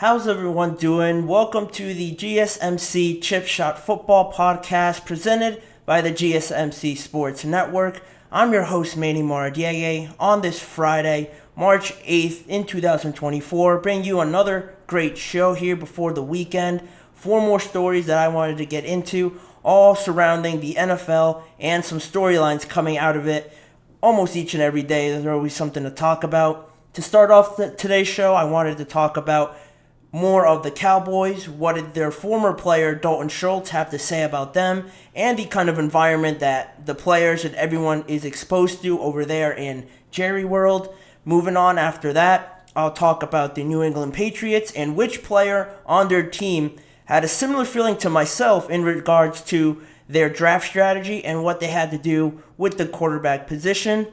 How's everyone doing? Welcome to the GSMC Chip Shot Football Podcast presented by the GSMC Sports Network. I'm your host, Maye, on this Friday, March 8th in 2024, bringing you another great show here before the weekend. 4 more stories that I wanted to get into, all surrounding the NFL and some storylines coming out of it almost each and every day. There's always something to talk about. To start off today's show, I wanted to talk about more of the Cowboys, what did their former player Dalton Schultz have to say about them, and the kind of environment that the players and everyone is exposed to over there in Jerry World. Moving on after that, I'll talk about the New England Patriots and which player on their team had a similar feeling to myself in regards to their draft strategy and what they had to do with the quarterback position.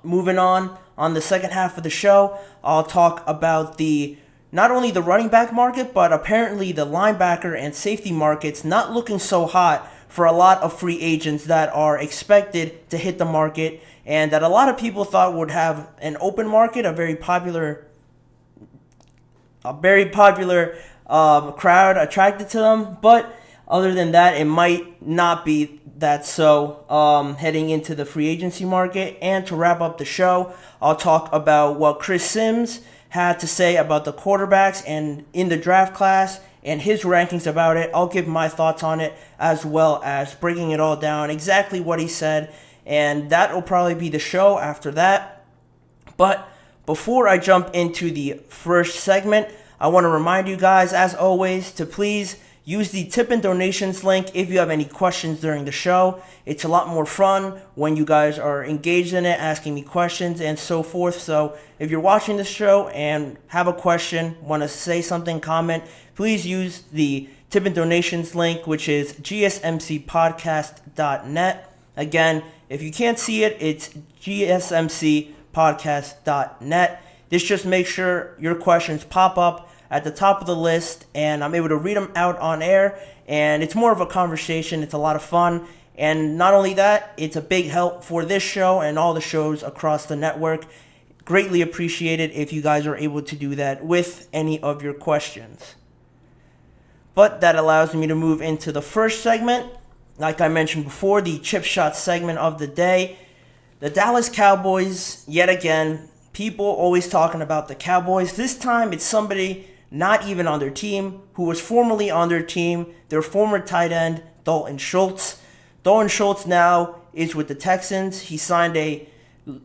Moving on the second half of the show, I'll talk about not only the running back market, but apparently the linebacker and safety markets not looking so hot for a lot of free agents that are expected to hit the market and that a lot of people thought would have an open market, a very popular crowd attracted to them. But other than that, it might not be that so heading into the free agency market. And to wrap up the show, I'll talk about what Chris Sims had to say about the quarterbacks and in the draft class and his rankings about it. I'll give my thoughts on it as well as breaking it all down, exactly what he said, and that will probably be the show after that. But before I jump into the first segment, I want to remind you guys, as always, to please use the tip and donations link if you have any questions during the show. It's a lot more fun when you guys are engaged in it, asking me questions and so forth. So if you're watching this show and have a question, want to say something, comment, please use the tip and donations link, which is gsmcpodcast.net. Again, if you can't see it, it's gsmcpodcast.net. This just makes sure your questions pop up at the top of the list, and I'm able to read them out on air, and it's more of a conversation. It's a lot of fun, and not only that, it's a big help for this show and all the shows across the network. Greatly appreciated if you guys are able to do that with any of your questions. But that allows me to move into the first segment. Like I mentioned before, the chip shot segment of the day. The Dallas Cowboys, yet again, people always talking about the Cowboys. This time it's somebody not even on their team, who was formerly on their team, their former tight end, Dalton Schultz. Dalton Schultz now is with the Texans. He signed a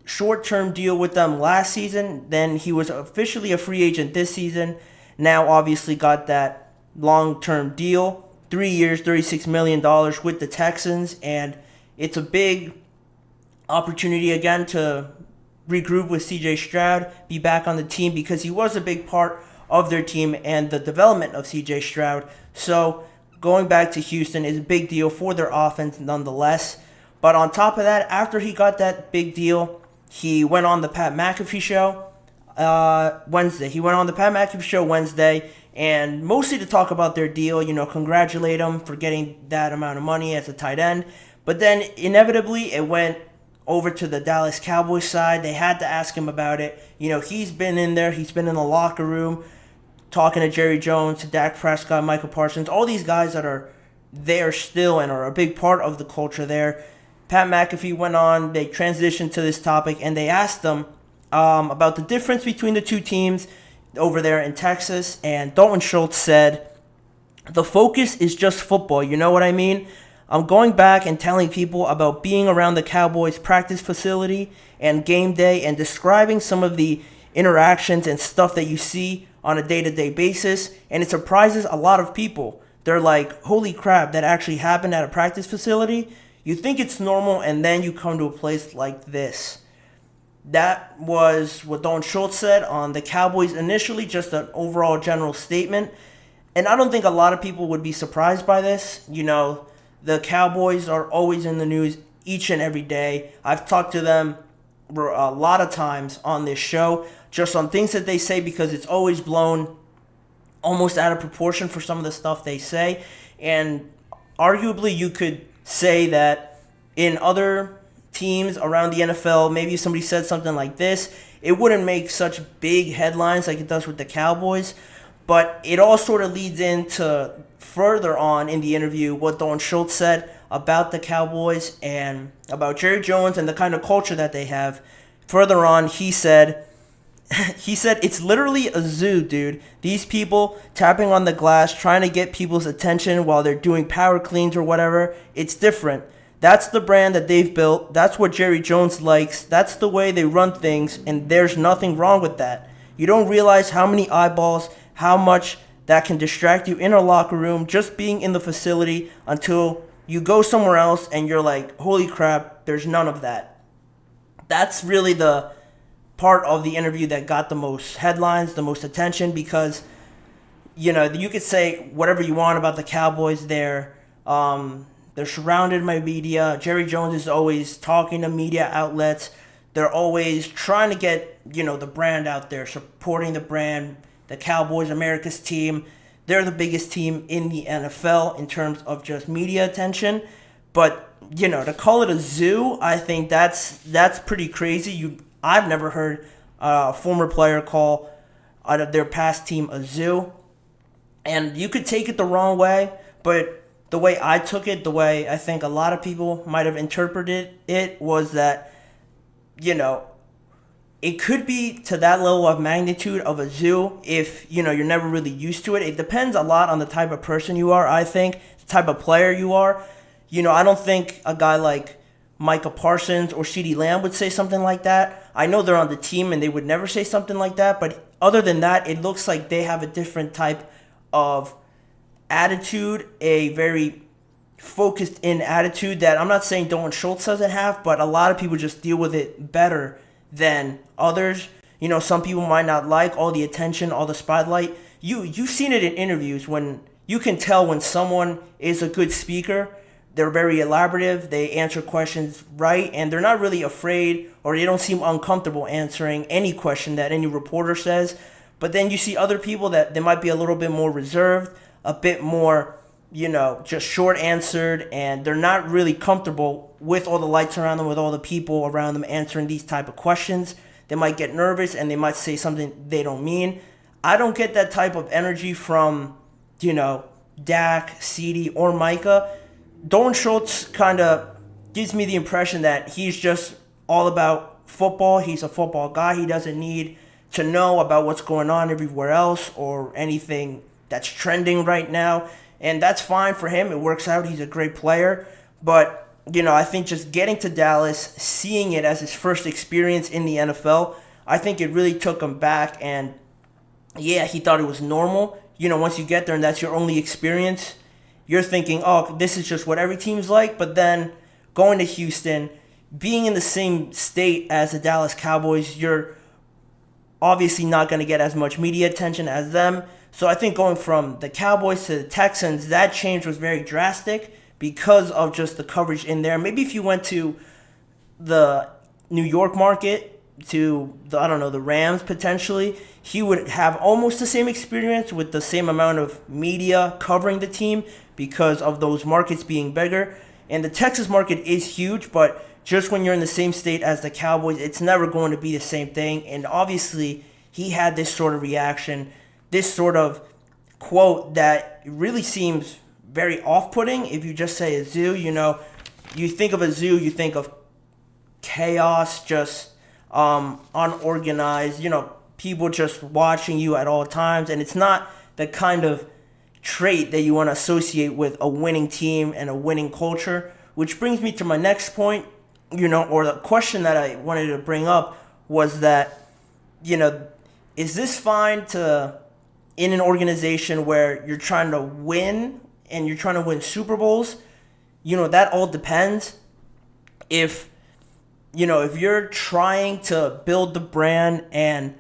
short-term deal with them last season. Then he was officially a free agent this season. Now obviously got that long-term deal, 3 years, $36 million with the Texans. And it's a big opportunity again to regroup with CJ Stroud, be back on the team, because he was a big part of their team and the development of CJ Stroud. So going back to Houston is a big deal for their offense nonetheless. But on top of that, after he got that big deal, he went on the Pat McAfee show Wednesday. And mostly to talk about their deal, congratulate him for getting that amount of money as a tight end. But then inevitably it went over to the Dallas Cowboys side. They had to ask him about it. He's been in there. He's been in the locker room talking to Jerry Jones, to Dak Prescott, Michael Parsons, all these guys that are there still and are a big part of the culture there. Pat McAfee went on. They transitioned to this topic, and they asked them about the difference between the two teams over there in Texas. And Dalton Schultz said, "The focus is just football. You know what I mean? I'm going back and telling people about being around the Cowboys practice facility and game day and describing some of the interactions and stuff that you see on a day-to-day basis, and it surprises a lot of people. They're like, holy crap, that actually happened at a practice facility? You think it's normal, and then you come to a place like this." That was what Dalton Schultz said on the Cowboys initially, just an overall general statement. And I don't think a lot of people would be surprised by this. The Cowboys are always in the news each and every day. I've talked to them a lot of times on this show, just on things that they say, because it's always blown almost out of proportion for some of the stuff they say. And arguably you could say that in other teams around the NFL, maybe if somebody said something like this, it wouldn't make such big headlines like it does with the Cowboys. But it all sort of leads into further on in the interview what Dalton Schultz said about the Cowboys and about Jerry Jones and the kind of culture that they have. Further on, he said, it's literally a zoo, dude. These people tapping on the glass, trying to get people's attention while they're doing power cleans or whatever. It's different. That's the brand that they've built. That's what Jerry Jones likes. That's the way they run things, and there's nothing wrong with that. You don't realize how many eyeballs, how much that can distract you in a locker room just being in the facility until you go somewhere else and you're like, holy crap, there's none of that. That's really the part of the interview that got the most headlines, the most attention, because, you could say whatever you want about the Cowboys. They're surrounded by media. Jerry Jones is always talking to media outlets. They're always trying to get, the brand out there, supporting the brand. The Cowboys, America's team, they're the biggest team in the NFL in terms of just media attention. But, to call it a zoo, I think that's pretty crazy. I've never heard a former player call their past team a zoo. And you could take it the wrong way, but the way I took it, the way I think a lot of people might have interpreted it, was that, it could be to that level of magnitude of a zoo if, you're never really used to it. It depends a lot on the type of person you are, I think, the type of player you are. I don't think a guy like Micah Parsons or CeeDee Lamb would say something like that. I know they're on the team and they would never say something like that, but other than that, it looks like they have a different type of attitude, a very focused in attitude that I'm not saying Dalton Schultz doesn't have, but a lot of people just deal with it better than others. Some people might not like all the attention, all the spotlight. You've seen it in interviews when you can tell when someone is a good speaker. They're very elaborative, they answer questions right, and they're not really afraid or they don't seem uncomfortable answering any question that any reporter says. But then you see other people that they might be a little bit more reserved, a bit more, just short answered, and they're not really comfortable with all the lights around them, with all the people around them answering these type of questions. They might get nervous and they might say something they don't mean. I don't get that type of energy from, Dak, CeeDee, or Micah. Dalton Schultz kind of gives me the impression that he's just all about football. He's a football guy. He doesn't need to know about what's going on everywhere else or anything that's trending right now. And that's fine for him. It works out. He's a great player. But, I think just getting to Dallas, seeing it as his first experience in the NFL, I think it really took him back. And, yeah, he thought it was normal. Once you get there and that's your only experience, you're thinking, oh, this is just what every team's like. But then going to Houston, being in the same state as the Dallas Cowboys, you're obviously not going to get as much media attention as them. So I think going from the Cowboys to the Texans, that change was very drastic because of just the coverage in there. Maybe if you went to the New York market, to the Rams potentially, he would have almost the same experience with the same amount of media covering the team because of those markets being bigger. And the Texas market is huge, but just when you're in the same state as the Cowboys, it's never going to be the same thing. And obviously, he had this sort of reaction, this sort of quote that really seems very off-putting. If you just say a zoo, you think of a zoo, you think of chaos, just unorganized, people just watching you at all times. And it's not the kind of trait that you want to associate with a winning team and a winning culture. Which brings me to my next point, or the question that I wanted to bring up was that, is this fine to, in an organization where you're trying to win and you're trying to win Super Bowls? That all depends. If you're trying to build the brand and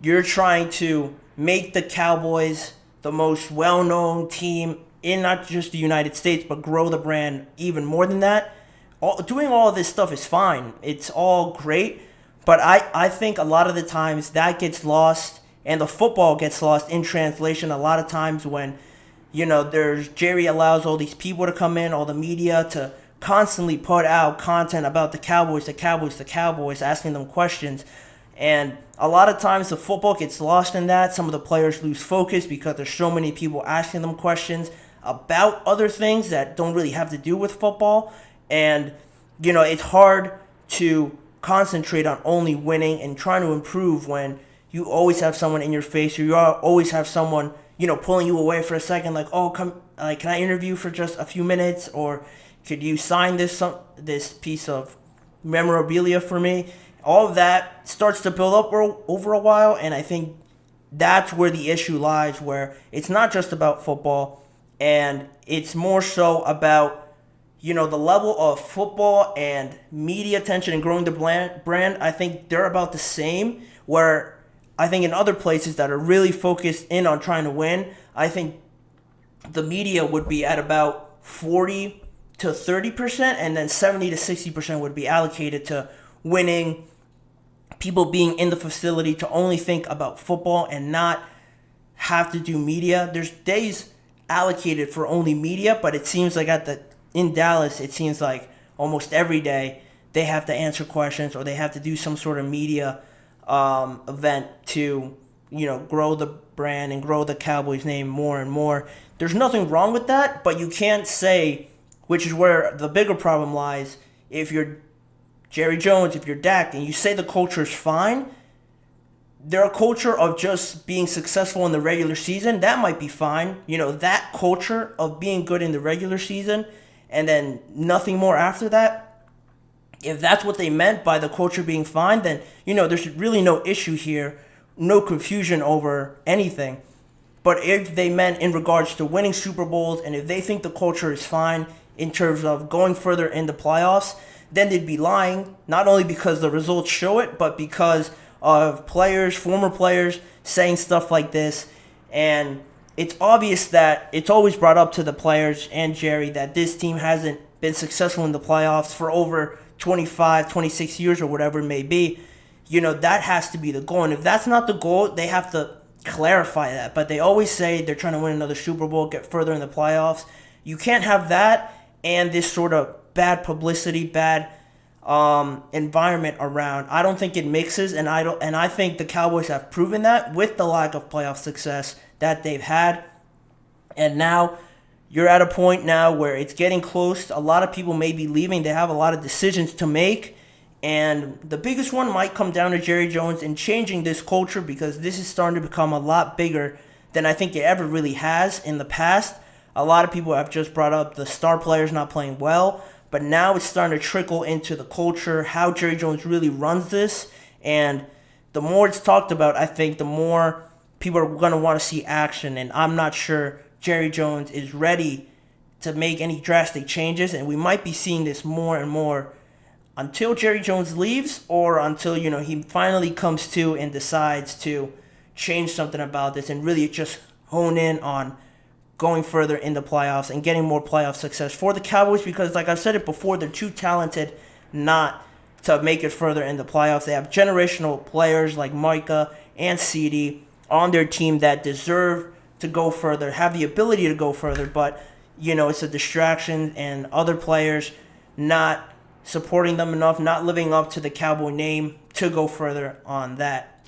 you're trying to make the Cowboys the most well-known team in not just the United States, but grow the brand even more than that, doing all of this stuff is fine. It's all great. But I think a lot of the times that gets lost and the football gets lost in translation a lot of times when, Jerry allows all these people to come in, all the media to constantly put out content about the Cowboys, asking them questions. And a lot of times the football gets lost in that. Some of the players lose focus because there's so many people asking them questions about other things that don't really have to do with football. And, it's hard to concentrate on only winning and trying to improve when you always have someone in your face, or you always have someone, pulling you away for a second, like, oh, come, like, can I interview for just a few minutes, or could you sign this piece of memorabilia for me? All of that starts to build up over a while, and I think that's where the issue lies, where it's not just about football, and it's more so about, the level of football and media attention and growing the brand. I think they're about the same, where I think in other places that are really focused in on trying to win, I think the media would be at about 40 to 30%, and then 70 to 60% would be allocated to winning, people being in the facility to only think about football and not have to do media. There's days allocated for only media, but it seems like in Dallas, it seems like almost every day they have to answer questions or they have to do some sort of media event to, grow the brand and grow the Cowboys name more and more. There's nothing wrong with that, but you can't say, which is where the bigger problem lies, if you're Jerry Jones, if you're Dak, and you say the culture is fine, they're a culture of just being successful in the regular season, that might be fine. That culture of being good in the regular season and then nothing more after that, if that's what they meant by the culture being fine, then, there's really no issue here, no confusion over anything. But if they meant in regards to winning Super Bowls, and if they think the culture is fine in terms of going further in the playoffs, then they'd be lying, not only because the results show it, but because of players, former players, saying stuff like this. And it's obvious that it's always brought up to the players and Jerry that this team hasn't been successful in the playoffs for over 25, 26 years or whatever it may be. That has to be the goal. And if that's not the goal, they have to clarify that. But they always say they're trying to win another Super Bowl, get further in the playoffs. You can't have that and this sort of bad publicity, bad environment around. I don't think it mixes, and I think the Cowboys have proven that with the lack of playoff success that they've had. And now you're at a point now where it's getting close. A lot of people may be leaving. They have a lot of decisions to make, and the biggest one might come down to Jerry Jones and changing this culture, because this is starting to become a lot bigger than I think it ever really has in the past. A lot of people have just brought up the star players not playing well, but now it's starting to trickle into the culture, how Jerry Jones really runs this. And the more it's talked about, I think the more people are going to want to see action. And I'm not sure Jerry Jones is ready to make any drastic changes. And we might be seeing this more and more until Jerry Jones leaves, or until, he finally comes to and decides to change something about this and really just hone in on going further in the playoffs and getting more playoff success for the Cowboys, because like I've said it before, they're too talented not to make it further in the playoffs. They have generational players like Micah and CeeDee on their team that deserve to go further, have the ability to go further, but, it's a distraction and other players not supporting them enough, not living up to the Cowboy name to go further on that.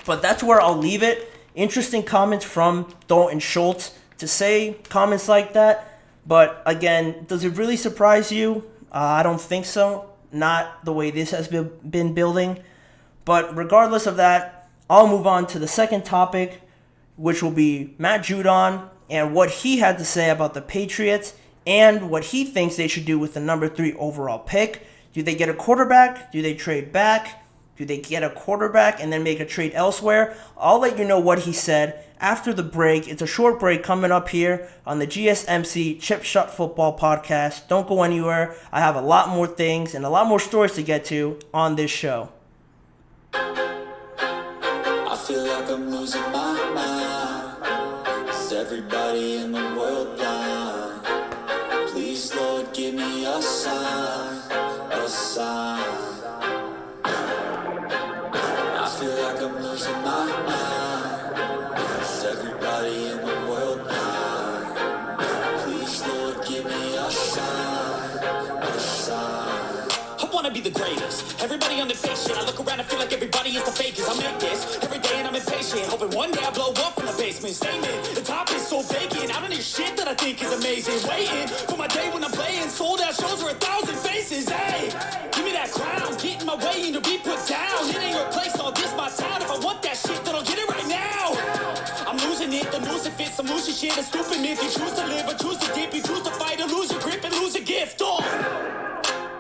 But that's where I'll leave it. Interesting comments from Dalton Schultz to say comments like that. But again, does it really surprise you? I don't think so. Not the way this has been building. But regardless of that, I'll move on to the second topic, which will be Matt Judon and what he had to say about the Patriots and what he thinks they should do with the number 3 overall pick. Do they get a quarterback? Do they trade back? Do they get a quarterback and then make a trade elsewhere? I'll let you know what he said after the break. It's a short break coming up here on the GSMC Chip Shot Football Podcast. Don't go anywhere. I have a lot more things and a lot more stories to get to on this show. I feel like I'm losing my mind. Is everybody in the world blind? Please, Lord, give me a sign, a sign. I feel like I'm losing my mind. Is everybody in the world blind? Please, Lord, give me a sign, a sign. I wanna wanna be the greatest. Everybody on the fake shit. I look around and feel like everybody is the fakest. I make this every day and I'm impatient. Hoping one day I blow up from the basement. Statement, the top is so vacant. I don't hear shit that I think is amazing. Waiting for my day when I'm playing. Sold out shows for 1,000 faces. Hey, give me that crown. Get in my way and to be put down. It ain't your place, all this my town. If I want that shit, then I'll get it right now. I'm losing it, the noose it fits. Some losing shit, a stupid myth. You choose to live or choose to dip. You choose to fight or lose your grip and lose a gift. Oh.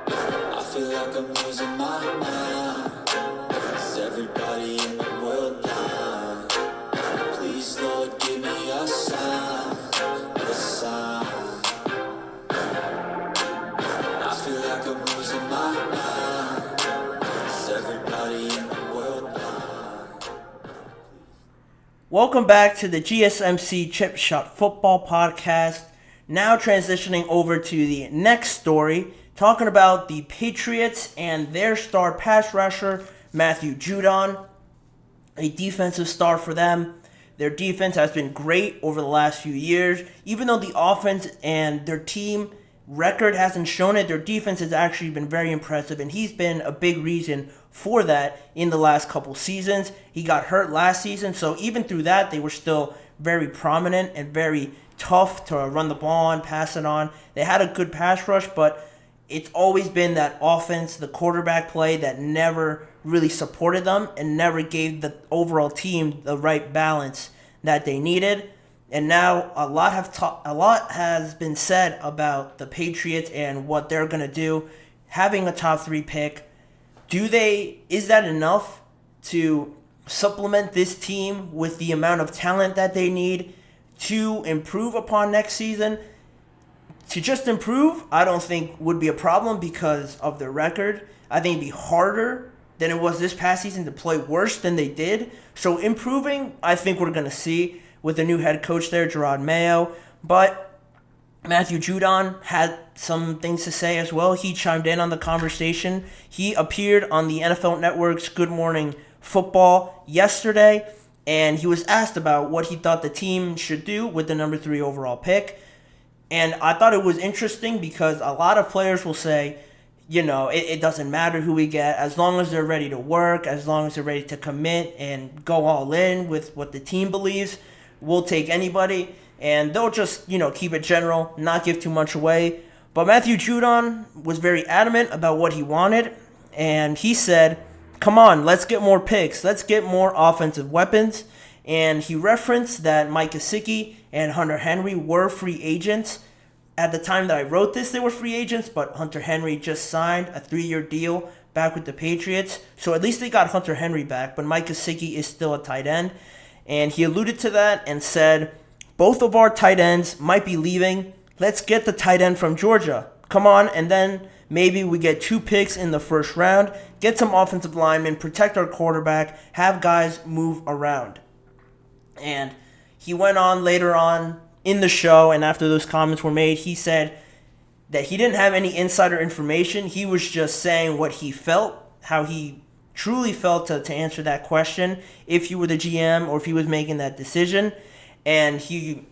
I feel like I'm losing my mind. Is everybody in the world blind? Please, Lord, give me a sign, a sign. I feel like I'm losing my mind. Is everybody in the world blind? Welcome back to the GSMC Chip Shot Football Podcast. Now transitioning over to the next story, talking about the Patriots and their star pass rusher, Matt Judon, a defensive star for them. Their defense has been great over the last few years. Even though the offense and their team record hasn't shown it, their defense has actually been very impressive, and he's been a big reason for that in the last couple seasons. He got hurt last season, so even through that, they were still very prominent and very tough to run the ball on, pass it on. They had a good pass rush, but it's always been that offense, the quarterback play that never really supported them and never gave the overall team the right balance that they needed. And now a lot has been said about the Patriots and what they're going to do, having a top 3 pick. Is that enough to supplement this team with the amount of talent that they need to improve upon next season? To just improve, I don't think would be a problem because of their record. I think it'd be harder than it was this past season to play worse than they did. So improving, I think we're going to see with the new head coach there, Maye. But Matt Judon had some things to say as well. He chimed in on the conversation. He appeared on the NFL Network's Good Morning Football yesterday, and he was asked about what he thought the team should do with the number 3 overall pick. And I thought it was interesting because a lot of players will say, it doesn't matter who we get, as long as they're ready to work, as long as they're ready to commit and go all in with what the team believes, we'll take anybody. And they'll just, keep it general, not give too much away. But Matt Judon was very adamant about what he wanted. And he said, come on, let's get more picks. Let's get more offensive weapons. And he referenced that Mike Gesicki and Hunter Henry were free agents. At the time that I wrote this, they were free agents, but Hunter Henry just signed a 3-year deal back with the Patriots. So at least they got Hunter Henry back, but Mike Gesicki is still a tight end. And he alluded to that and said, both of our tight ends might be leaving. Let's get the tight end from Georgia. Come on, and then maybe we get 2 picks in the first round, get some offensive linemen, protect our quarterback, have guys move around. And he went on later on in the show, and after those comments were made, he said that he didn't have any insider information. He was just saying what he felt, how he truly felt to answer that question, if he were the GM or if he was making that decision. And he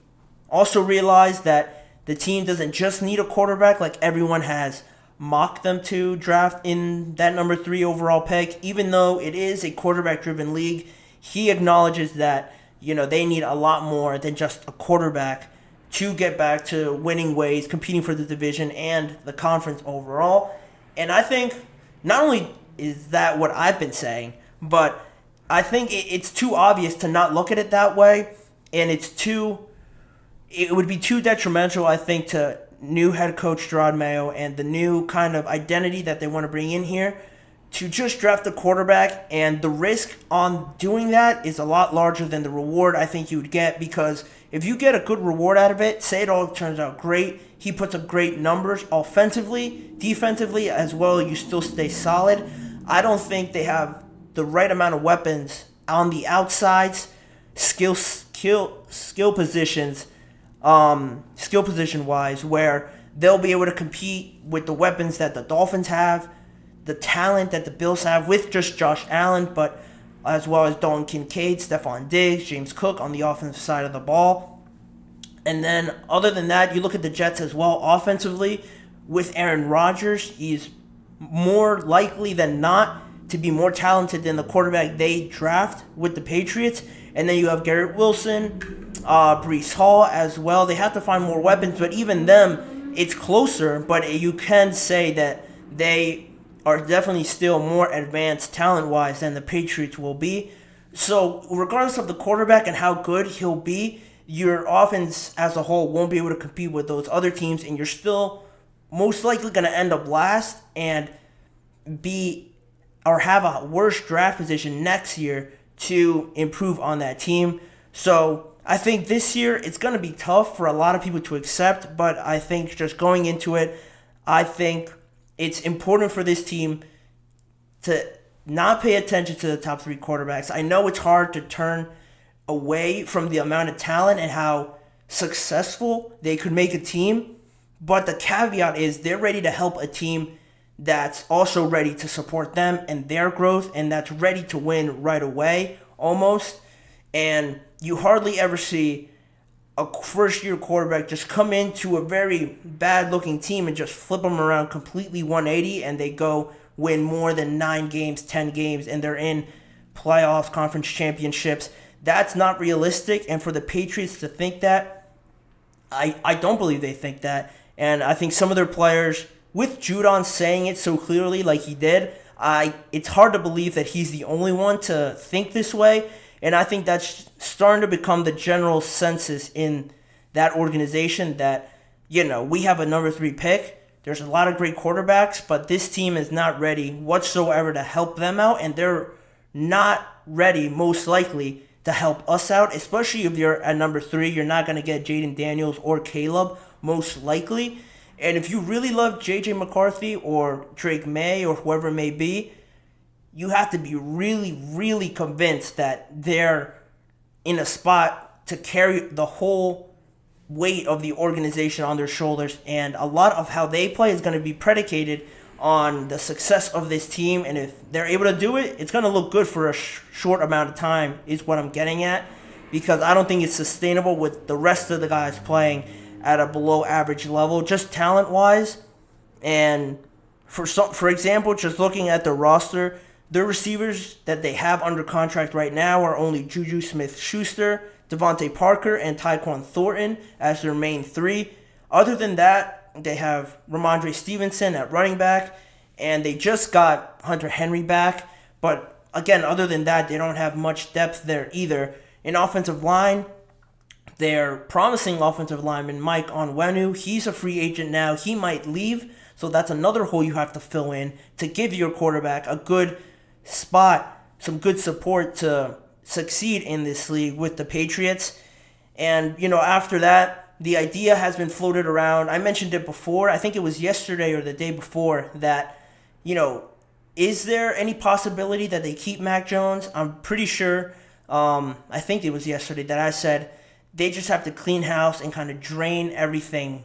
also realized that the team doesn't just need a quarterback like everyone has mocked them to draft in that number 3 overall pick. Even though it is a quarterback-driven league, he acknowledges that they need a lot more than just a quarterback to get back to winning ways, competing for the division and the conference overall. And I think not only is that what I've been saying, but I think it's too obvious to not look at it that way, and it would be too detrimental, I think, to new head coach Jayden Daniels and the new kind of identity that they want to bring in here to just draft a quarterback, and the risk on doing that is a lot larger than the reward I think you would get, because if you get a good reward out of it, say it all turns out great, he puts up great numbers offensively, defensively as well, you still stay solid. I don't think they have the right amount of weapons on the outsides, skill position wise, where they'll be able to compete with the weapons that the Dolphins have, the talent that the Bills have with just Josh Allen, but as well as Dalton Kincaid, Stephon Diggs, James Cook on the offensive side of the ball. And then other than that, you look at the Jets as well offensively with Aaron Rodgers. He's more likely than not to be more talented than the quarterback they draft with the Patriots. And then you have Garrett Wilson, Breece Hall as well. They have to find more weapons, but even them, it's closer. But you can say that they are definitely still more advanced talent-wise than the Patriots will be. So regardless of the quarterback and how good he'll be, your offense as a whole won't be able to compete with those other teams, and you're still most likely going to end up last and have a worse draft position next year to improve on that team. So I think this year it's going to be tough for a lot of people to accept, but I think just going into it, I think it's important for this team to not pay attention to the top three quarterbacks. I know it's hard to turn away from the amount of talent and how successful they could make a team, but the caveat is they're ready to help a team that's also ready to support them and their growth, and that's ready to win right away almost. And you hardly ever see a first-year quarterback just come into a very bad-looking team and just flip them around completely 180, and they go win more than 9 games, 10 games, and they're in playoffs, conference championships. That's not realistic, and for the Patriots to think that, I don't believe they think that. And I think some of their players, with Judon saying it so clearly like he did, it's hard to believe that he's the only one to think this way. And I think that's starting to become the general census in that organization that, we have a number 3 pick. There's a lot of great quarterbacks, but this team is not ready whatsoever to help them out, and they're not ready, most likely, to help us out, especially if you're at number 3. You're not going to get Jayden Daniels or Caleb, most likely. And if you really love J.J. McCarthy or Drake Maye or whoever it may be, you have to be really, really convinced that they're in a spot to carry the whole weight of the organization on their shoulders. And a lot of how they play is going to be predicated on the success of this team. And if they're able to do it, it's going to look good for a short amount of time is what I'm getting at. Because I don't think it's sustainable with the rest of the guys playing at a below average level, just talent-wise. And for example, just looking at the roster, the receivers that they have under contract right now are only Juju Smith-Schuster, Devontae Parker, and Tyquan Thornton as their main 3. Other than that, they have Ramondre Stevenson at running back, and they just got Hunter Henry back. But again, other than that, they don't have much depth there either. In offensive line, their promising offensive lineman, Mike Onwenu, he's a free agent now. He might leave, so that's another hole you have to fill in to give your quarterback a good spot, some good support to succeed in this league with the Patriots. And, after that, the idea has been floated around. I mentioned it before. I think it was yesterday or the day before that, is there any possibility that they keep Mac Jones? I'm pretty sure, I think it was yesterday that I said they just have to clean house and kind of drain everything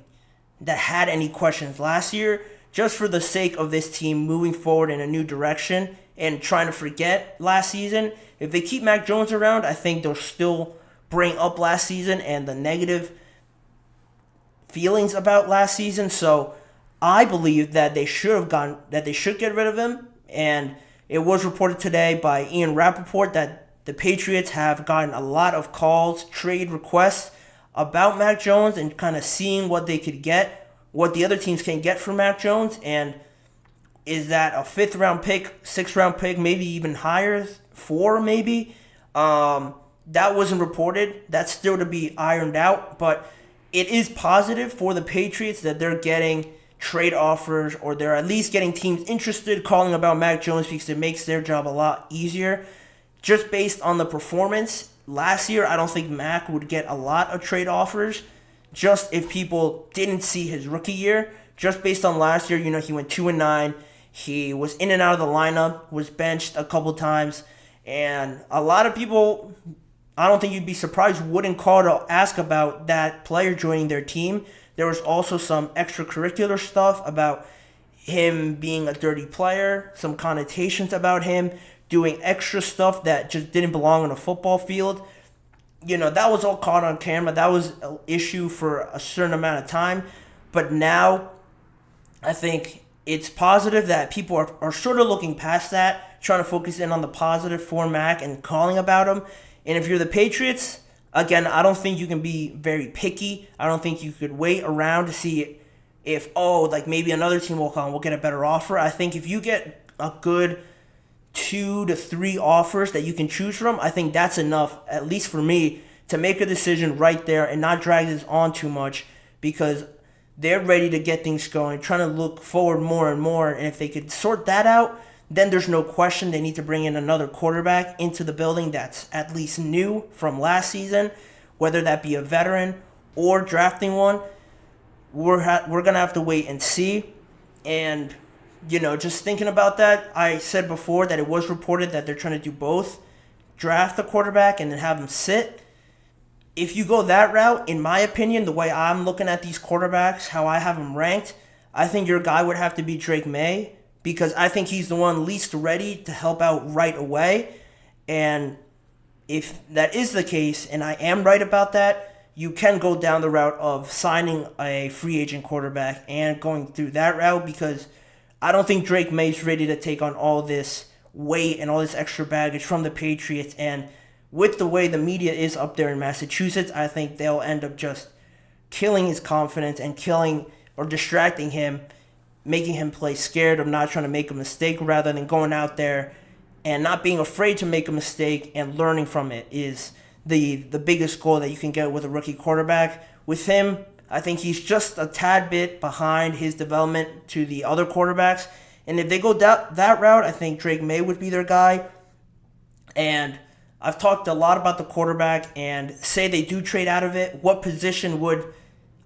that had any questions last year, just for the sake of this team moving forward in a new direction and trying to forget last season. If they keep Mac Jones around, I think they'll still bring up last season and the negative feelings about last season. So I believe that they should get rid of him. And it was reported today by Ian Rappaport that the Patriots have gotten a lot of calls, trade requests about Mac Jones, and kind of seeing what they could get, what the other teams can get for Mac Jones. And is that a 5th round pick, 6th round pick, maybe even higher, 4 maybe? That wasn't reported. That's still to be ironed out. But it is positive for the Patriots that they're getting trade offers, or they're at least getting teams interested calling about Mac Jones, because it makes their job a lot easier. Just based on the performance last year, I don't think Mac would get a lot of trade offers, just if people didn't see his rookie year. Just based on last year, he went 2-9. He was in and out of the lineup, was benched a couple times, and a lot of people, I don't think you'd be surprised, wouldn't call to ask about that player joining their team. There was also some extracurricular stuff about him being a dirty player, some connotations about him doing extra stuff that just didn't belong on a football field. That was all caught on camera. That was an issue for a certain amount of time. But now, I think it's positive that people are sort of looking past that, trying to focus in on the positive for Mac and calling about him. And if you're the Patriots, again, I don't think you can be very picky. I don't think you could wait around to see if, maybe another team will come, we'll get a better offer. I think if you get a good 2 to 3 offers that you can choose from, I think that's enough, at least for me, to make a decision right there and not drag this on too much, because they're ready to get things going, trying to look forward more and more. And if they could sort that out, then there's no question they need to bring in another quarterback into the building that's at least new from last season, whether that be a veteran or drafting one. We're going to have to wait and see. And, just thinking about that, I said before that it was reported that they're trying to do both, draft the quarterback and then have him sit. If you go that route, in my opinion, the way I'm looking at these quarterbacks, how I have them ranked, I think your guy would have to be Drake Maye, because I think he's the one least ready to help out right away. And if that is the case, and I am right about that, you can go down the route of signing a free agent quarterback and going through that route, because I don't think Drake Maye's ready to take on all this weight and all this extra baggage from the Patriots. And with the way the media is up there in Massachusetts, I think they'll end up just killing his confidence and killing or distracting him, making him play scared of not trying to make a mistake, rather than going out there and not being afraid to make a mistake and learning from it is the biggest goal that you can get with a rookie quarterback. With him, I think he's just a tad bit behind his development to the other quarterbacks. And if they go that route, I think Drake Maye would be their guy. And I've talked a lot about the quarterback, and say they do trade out of it, what position would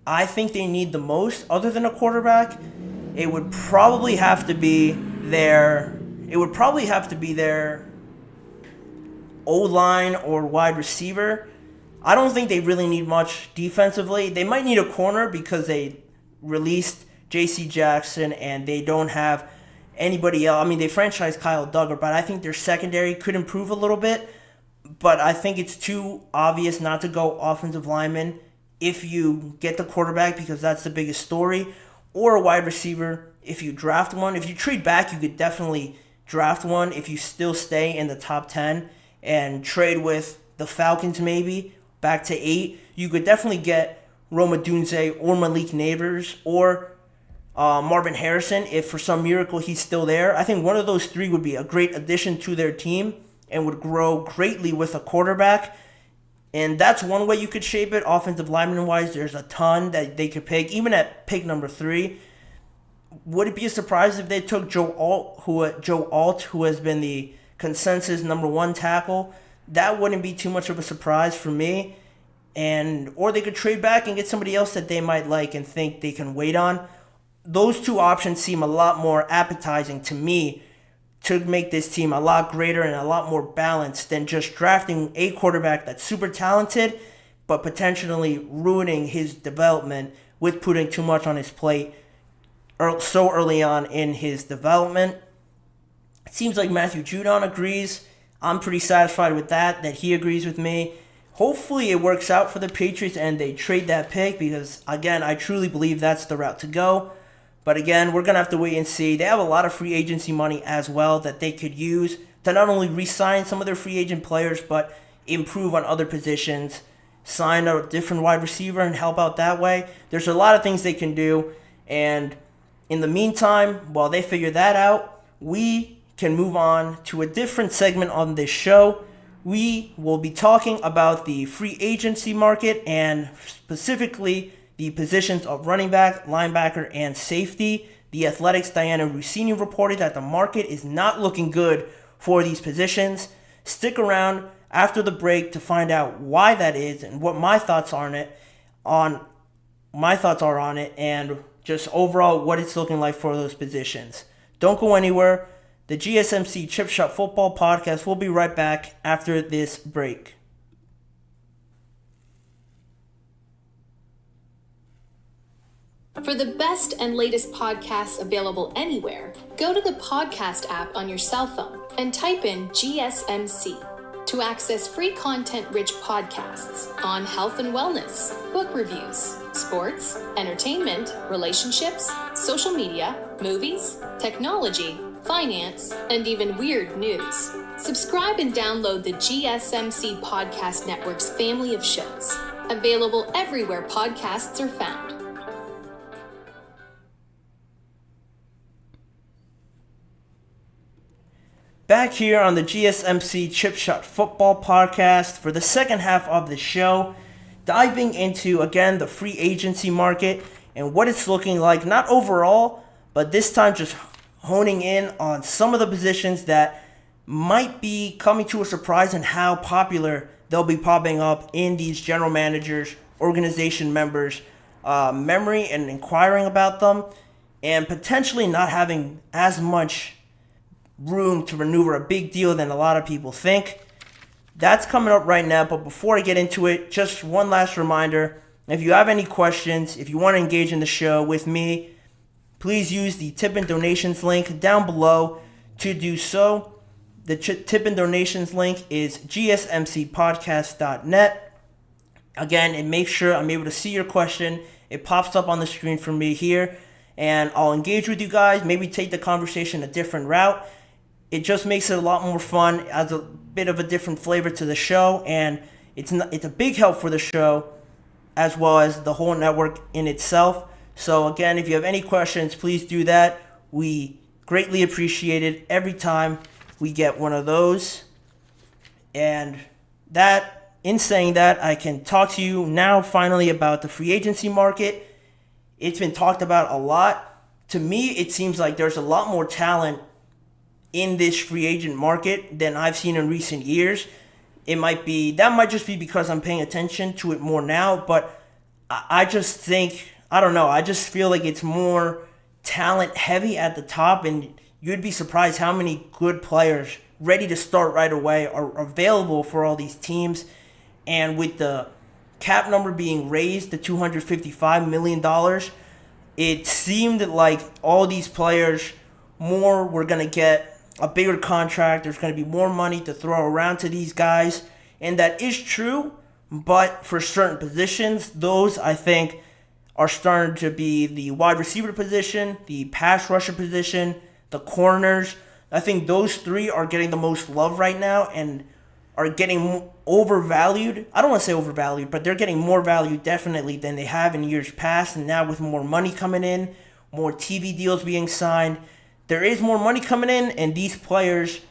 I think they need the most other than a quarterback? It would probably have to be their O-line or wide receiver. I don't think they really need much defensively. They might need a corner because they released J.C. Jackson and they don't have anybody else. I mean, they franchised Kyle Duggar, but I think their secondary could improve a little bit. But I think it's too obvious not to go offensive lineman if you get the quarterback, because that's the biggest story, or a wide receiver if you draft one. If you trade back, you could definitely draft one if you still stay in the top 10 and trade with the Falcons maybe back to 8. You could definitely get Rome Odunze or Malik Neighbors or Marvin Harrison if for some miracle he's still there. I think one of those 3 would be a great addition to their team and would grow greatly with a quarterback. And that's one way you could shape it. Offensive lineman-wise, there's a ton that they could pick. Even at pick number 3, would it be a surprise if they took Joe Alt, who has been the consensus number 1 tackle? That wouldn't be too much of a surprise for me. Or they could trade back and get somebody else that they might like and think they can wait on. Those 2 options seem a lot more appetizing to me to make this team a lot greater and a lot more balanced than just drafting a quarterback that's super talented but potentially ruining his development with putting too much on his plate so early on in his development. It seems like Matt Judon agrees. I'm pretty satisfied with that he agrees with me. Hopefully it works out for the Patriots and they trade that pick, because, again, I truly believe that's the route to go. But again, we're going to have to wait and see. They have a lot of free agency money as well that they could use to not only re-sign some of their free agent players, but improve on other positions, sign a different wide receiver and help out that way. There's a lot of things they can do. And in the meantime, while they figure that out, we can move on to a different segment on this show. We will be talking about the free agency market and specifically the positions of running back, linebacker, and safety. The Athletic's Diana Rossini reported that the market is not looking good for these positions. Stick around after the break to find out why that is and what my thoughts are on it, and just overall what it's looking like for those positions. Don't go anywhere. The GSMC Chip Shot Football Podcast will be right back after this break. For the best and latest podcasts available anywhere, go to the podcast app on your cell phone and type in GSMC to access free content-rich podcasts on health and wellness, book reviews, sports, entertainment, relationships, social media, movies, technology, finance, and even weird news. Subscribe and download the GSMC Podcast Network's family of shows, available everywhere podcasts are found. Back here on the GSMC Chip Shot Football Podcast for the second half of the show, diving into, again, the free agency market and what it's looking like, not overall, but this time just honing in on some of the positions that might be coming to a surprise and how popular they'll be popping up in these general managers, organization members' memory and inquiring about them, and potentially not having as much room to maneuver a big deal than a lot of people think. That's coming up right now, but before I get into it, just one last reminder. If you have any questions, if you want to engage in the show with me, please use the tip and donations link down below to do so. The tip and donations link is gsmcpodcast.net. Again, and make sure I'm able to see your question. It pops up on the screen for me here, and I'll engage with you guys, maybe take the conversation a different route. It just makes it a lot more fun, adds a bit of a different flavor to the show, and it's a big help for the show as well as the whole network in itself. So again, if you have any questions, please do that. We greatly appreciate it every time we get one of those. And that, in saying that, I can talk to you now finally about the free agency market. It's been talked about a lot. To me, it seems like there's a lot more talent in this free agent market than I've seen in recent years. That might just be because I'm paying attention to it more now, but I just think, I don't know, I just feel like it's more talent heavy at the top, and you'd be surprised how many good players ready to start right away are available for all these teams. And with the cap number being raised to $255 million, it seemed like all these players more were going to get a bigger contract. There's going to be more money to throw around to these guys. And that is true, but for certain positions, those I think are starting to be the wide receiver position, the pass rusher position, the corners. I think those three are getting the most love right now and are getting overvalued. I don't want to say overvalued, but they're getting more value definitely than they have in years past. And now with more money coming in, more TV deals being signed, there is more money coming in, and these players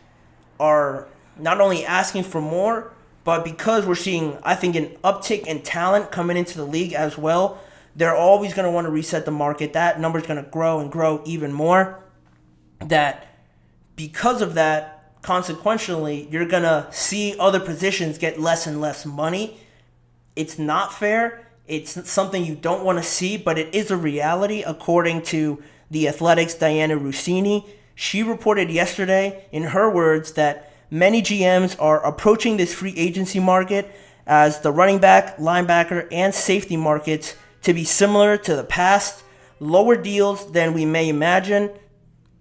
are not only asking for more, but because we're seeing, I think, an uptick in talent coming into the league as well, they're always going to want to reset the market. That number's going to grow and grow even more. That because of that, consequentially, you're going to see other positions get less and less money. It's not fair. It's something you don't want to see, but it is a reality according to The Athletic's Diana Rossini. She reported yesterday, in her words, that many GMs are approaching this free agency market as the running back, linebacker, and safety markets to be similar to the past, lower deals than we may imagine,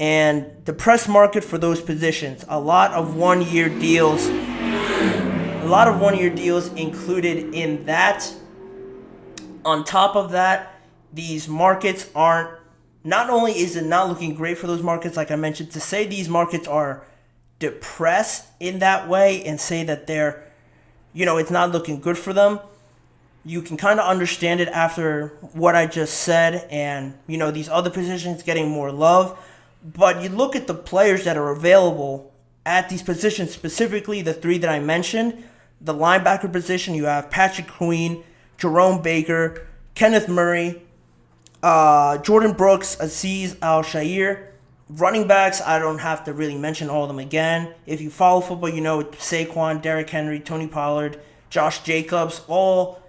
and the press market for those positions. A lot of one-year deals included in that. On top of that, these markets aren't, not only is it not looking great for those markets, like I mentioned, to say these markets are depressed in that way and say that they're, it's not looking good for them, you can kind of understand it after what I just said and, these other positions getting more love. But you look at the players that are available at these positions, specifically the three that I mentioned. The linebacker position, you have Patrick Queen, Jerome Baker, Kenneth Murray, Jordan Brooks, Azeez Al-Shaair. Running backs, I don't have to really mention all of them again. If you follow football, Saquon, Derrick Henry, Tony Pollard, Josh Jacobs, all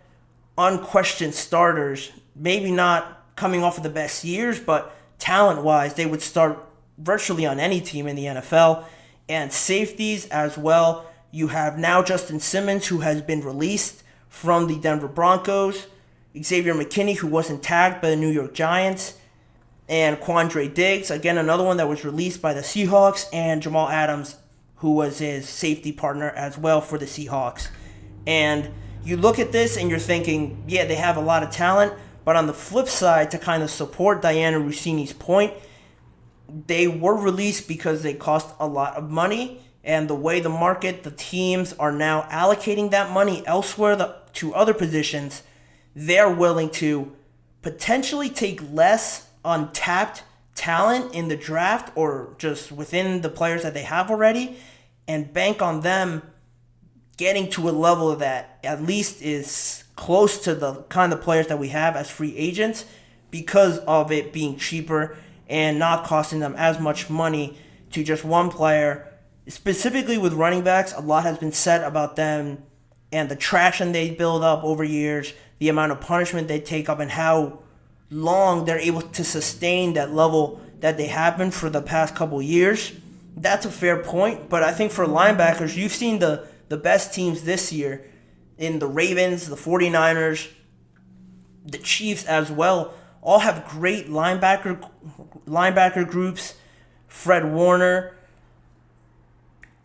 unquestioned starters. Maybe not coming off of the best years, but talent-wise, they would start virtually on any team in the NFL. And safeties as well. You have now Justin Simmons, who has been released from the Denver Broncos. Xavier McKinney, who wasn't tagged by the New York Giants. And Quandre Diggs, again, another one that was released by the Seahawks. And Jamal Adams, who was his safety partner as well for the Seahawks. And you look at this and you're thinking, yeah, they have a lot of talent. But on the flip side, to kind of support Diana Rossini's point, they were released because they cost a lot of money, and the way the teams are now allocating that money elsewhere to other positions, they're willing to potentially take less untapped talent in the draft or just within the players that they have already and bank on them getting to a level that at least is close to the kind of players that we have as free agents because of it being cheaper and not costing them as much money to just one player. Specifically with running backs, a lot has been said about them and the traction they build up over years, the amount of punishment they take up, and how long they're able to sustain that level that they have been for the past couple years. That's a fair point, but I think for linebackers, you've seen the best teams this year in the Ravens, the 49ers, the Chiefs as well, all have great linebacker groups. Fred Warner,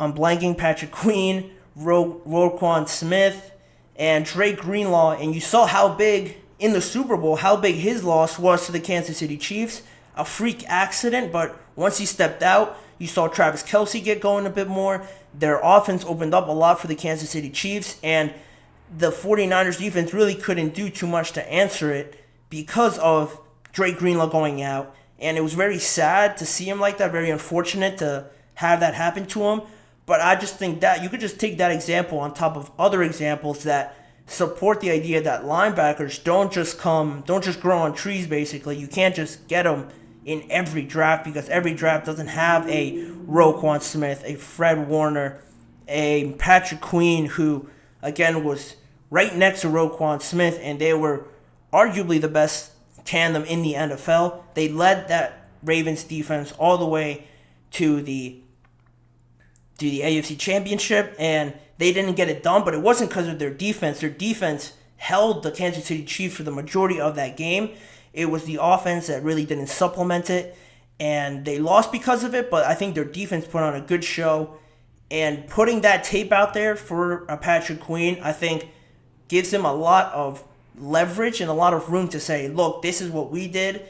I'm blanking, Patrick Queen, Roquan Smith, and Drake Greenlaw, and you saw how big in the Super Bowl, how big his loss was to the Kansas City Chiefs. A freak accident, but once he stepped out, you saw Travis Kelce get going a bit more. Their offense opened up a lot for the Kansas City Chiefs, and the 49ers defense really couldn't do too much to answer it because of Drake Greenlaw going out. And it was very sad to see him like that, very unfortunate to have that happen to him. But I just think that you could just take that example on top of other examples that support the idea that linebackers don't just grow on trees, basically. You can't just get them in every draft because every draft doesn't have a Roquan Smith, a Fred Warner, a Patrick Queen, who, again, was right next to Roquan Smith, and they were arguably the best tandem in the NFL. They led that Ravens defense all the way to the AFC Championship, and they didn't get it done, but it wasn't because of their defense. Their defense held the Kansas City Chiefs for the majority of that game. It was the offense that really didn't supplement it, and they lost because of it, but I think their defense put on a good show, and putting that tape out there for a Patrick Queen, I think, gives him a lot of leverage and a lot of room to say, look, this is what we did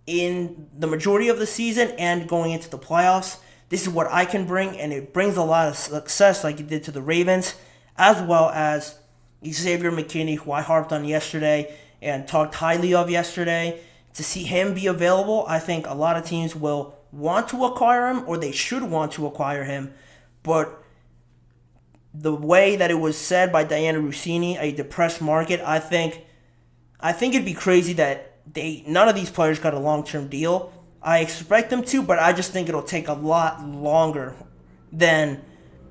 in the majority of the season and going into the playoffs. This is what I can bring, and it brings a lot of success like it did to the Ravens, as well as Xavier McKinney, who I harped on yesterday and talked highly of yesterday. To see him be available, I think a lot of teams will want to acquire him, or they should want to acquire him. But the way that it was said by Diana Rossini, a depressed market, I think it'd be crazy that none of these players got a long-term deal. I expect them to, but I just think it'll take a lot longer than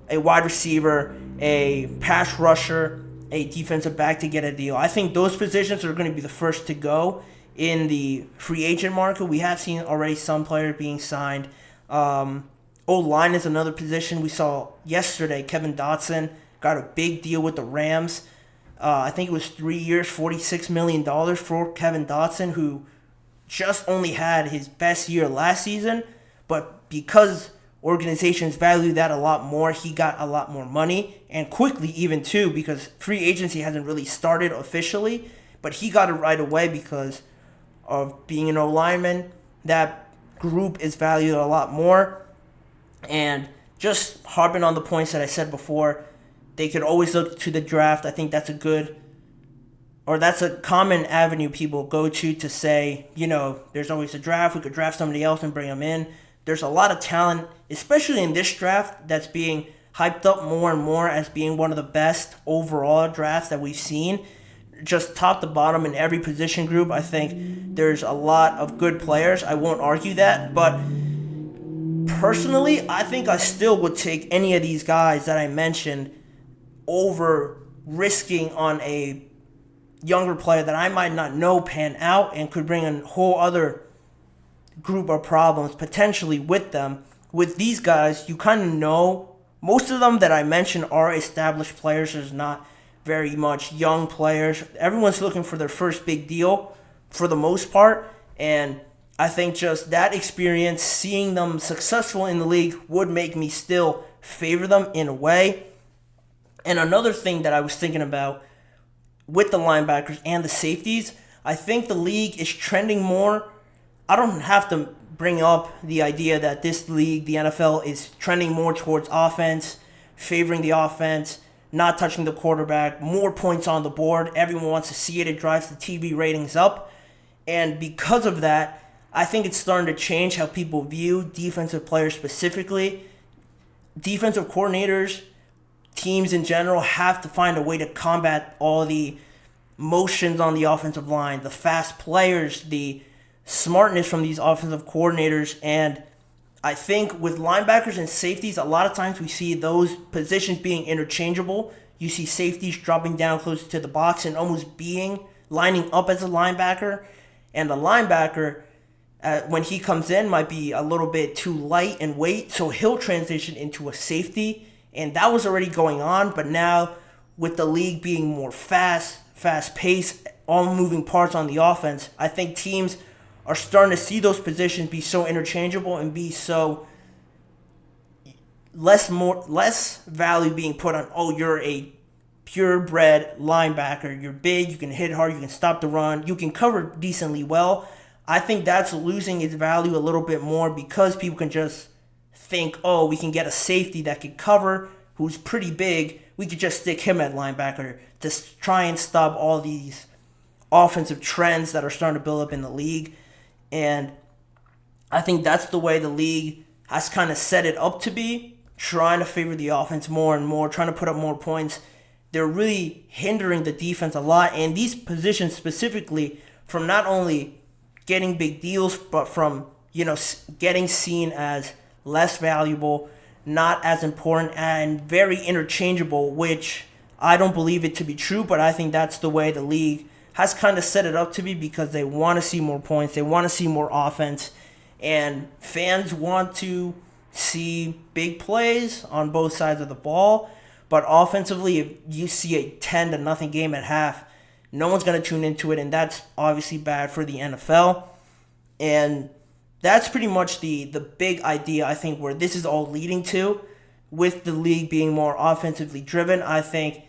a wide receiver, a pass rusher, a defensive back to get a deal. I think those positions are going to be the first to go in the free agent market. We have seen already some players being signed. O-line is another position. We saw yesterday Kevin Dotson got a big deal with the Rams. I think it was 3 years, $46 million for Kevin Dotson, who just only had his best year last season, but because organizations value that a lot more, he got a lot more money, and quickly even too, because free agency hasn't really started officially, but he got it right away because of being an O-lineman. That group is valued a lot more, and just harping on the points that I said before, they could always look to the draft. I think that's a common avenue people go to say, there's always a draft. We could draft somebody else and bring them in. There's a lot of talent, especially in this draft, that's being hyped up more and more as being one of the best overall drafts that we've seen. Just top to bottom in every position group, I think there's a lot of good players. I won't argue that, but personally, I think I still would take any of these guys that I mentioned over risking on a younger player that I might not know pan out and could bring a whole other group of problems potentially with them. With these guys, you kind of know most of them that I mentioned are established players. There's not very much young players. Everyone's looking for their first big deal for the most part, and I think just that experience, seeing them successful in the league, would make me still favor them in a way. And another thing that I was thinking about with the linebackers and the safeties, I think the league is trending more. I don't have to bring up the idea that this league, the NFL, is trending more towards offense, favoring the offense, not touching the quarterback, more points on the board. Everyone wants to see it. It drives the TV ratings up. And because of that, I think it's starting to change how people view defensive players specifically. Defensive coordinators, teams in general, have to find a way to combat all the motions on the offensive line, the fast players, the smartness from these offensive coordinators. And I think with linebackers and safeties, a lot of times we see those positions being interchangeable. You see safeties dropping down closer to the box and almost lining up as a linebacker. And the linebacker, when he comes in, might be a little bit too light in weight, so he'll transition into a safety. And that was already going on, but now with the league being more fast-paced, all moving parts on the offense, I think teams are starting to see those positions be so interchangeable and be so less value being put on, oh, you're a purebred linebacker, you're big, you can hit hard, you can stop the run, you can cover decently well. I think that's losing its value a little bit more because people can just think, oh, we can get a safety that can cover, who's pretty big, we could just stick him at linebacker to try and stop all these offensive trends that are starting to build up in the league. And I think that's the way the league has kind of set it up to be, trying to favor the offense more and more, trying to put up more points. They're really hindering the defense a lot, and these positions specifically from not only getting big deals, but from, getting seen as less valuable, not as important, and very interchangeable, which I don't believe it to be true, but I think that's the way the league has kind of set it up to be because they want to see more points, they want to see more offense, and fans want to see big plays on both sides of the ball. But offensively, if you see a 10-0 game at half, no one's going to tune into it, and that's obviously bad for the NFL. And that's pretty much the big idea, I think, where this is all leading to, with the league being more offensively driven. I think,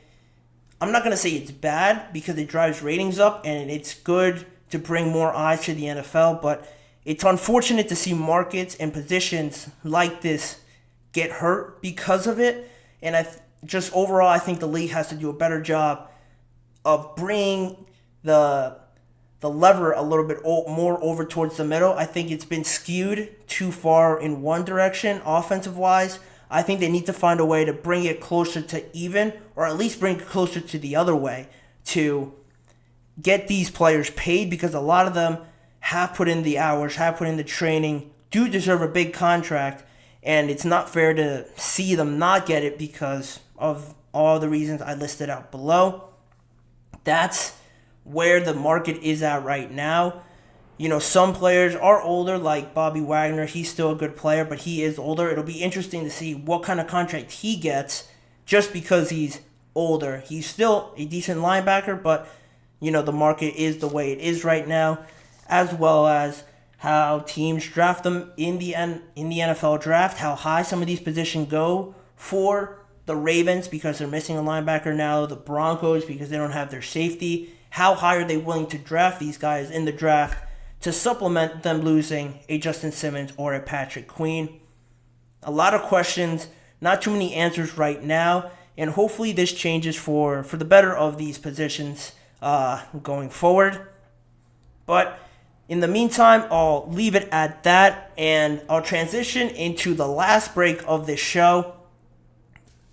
I'm not going to say it's bad because it drives ratings up and it's good to bring more eyes to the NFL, but it's unfortunate to see markets and positions like this get hurt because of it. And just overall, I think the league has to do a better job of bringing the lever a little bit more over towards the middle. I think it's been skewed too far in one direction offensive-wise. I think they need to find a way to bring it closer to even, or at least bring it closer to the other way to get these players paid, because a lot of them have put in the hours, have put in the training, do deserve a big contract, and it's not fair to see them not get it because of all the reasons I listed out below. That's where the market is at right now. Some players are older, like Bobby Wagner. He's still a good player, but he is older. It'll be interesting to see what kind of contract he gets just because he's older. He's still a decent linebacker, but, the market is the way it is right now, as well as how teams draft them in the NFL draft, how high some of these positions go for the Ravens because they're missing a linebacker now, the Broncos because they don't have their safety. How high are they willing to draft these guys in the draft to supplement them losing a Justin Simmons or a Patrick Queen? A lot of questions, not too many answers right now, and hopefully this changes for the better of these positions going forward. But in the meantime, I'll leave it at that, and I'll transition into the last break of this show.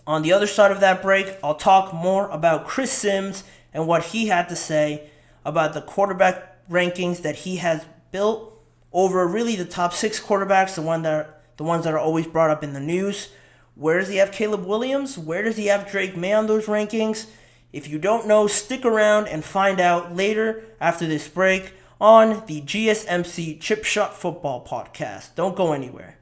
On the other side of that break, I'll talk more about Chris Sims and what he had to say about the quarterback rankings that he has built over really the top 6 quarterbacks, the ones that are always brought up in the news. Where does he have Caleb Williams? Where does he have Drake May on those rankings? If you don't know, stick around and find out later after this break on the GSMC Chip Shot Football Podcast. Don't go anywhere.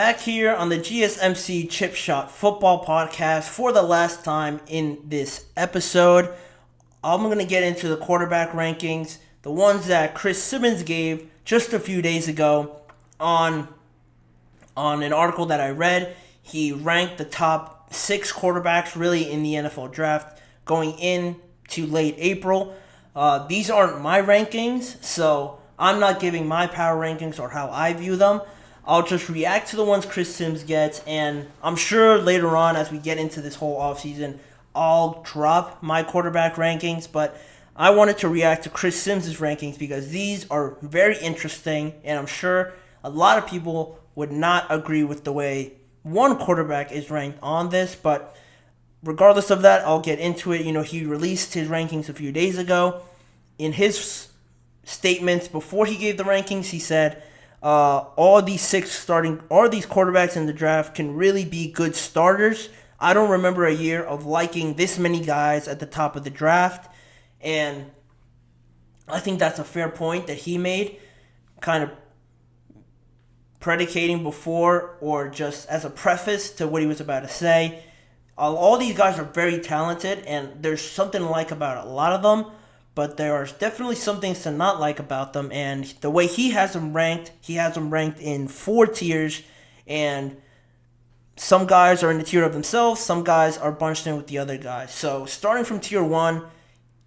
back here on the GSMC Chip Shot Football Podcast for the last time in this episode. I'm going to get into the quarterback rankings, the ones that Chris Simmons gave just a few days ago on an article that I read. He ranked the top 6 quarterbacks really in the NFL draft going into late April. These aren't my rankings, so I'm not giving my power rankings or how I view them. I'll just react to the ones Chris Sims gets, and I'm sure later on as we get into this whole offseason, I'll drop my quarterback rankings, but I wanted to react to Chris Sims' rankings because these are very interesting, and I'm sure a lot of people would not agree with the way one quarterback is ranked on this, but regardless of that, I'll get into it. He released his rankings a few days ago. In his statements before he gave the rankings, he said, all these quarterbacks in the draft can really be good starters. I don't remember a year of liking this many guys at the top of the draft, and I think that's a fair point that he made, kind of predicating before or just as a preface to what he was about to say. All these guys are very talented, and there's something to like about a lot of them, but there are definitely some things to not like about them, and the way he has them ranked in 4 tiers, and some guys are in the tier of themselves, some guys are bunched in with the other guys. So starting from tier 1,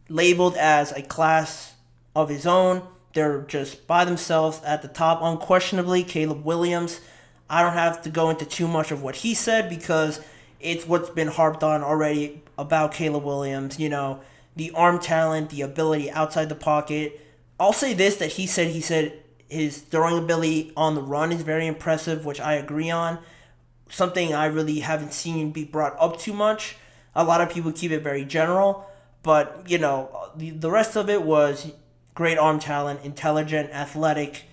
labeled as a class of his own, they're just by themselves at the top, unquestionably, Caleb Williams. I don't have to go into too much of what he said because it's what's been harped on already about Caleb Williams, the arm talent, the ability outside the pocket. I'll say this, that he said his throwing ability on the run is very impressive, which I agree on. Something I really haven't seen be brought up too much. A lot of people keep it very general, but, the rest of it was great arm talent, intelligent, athletic.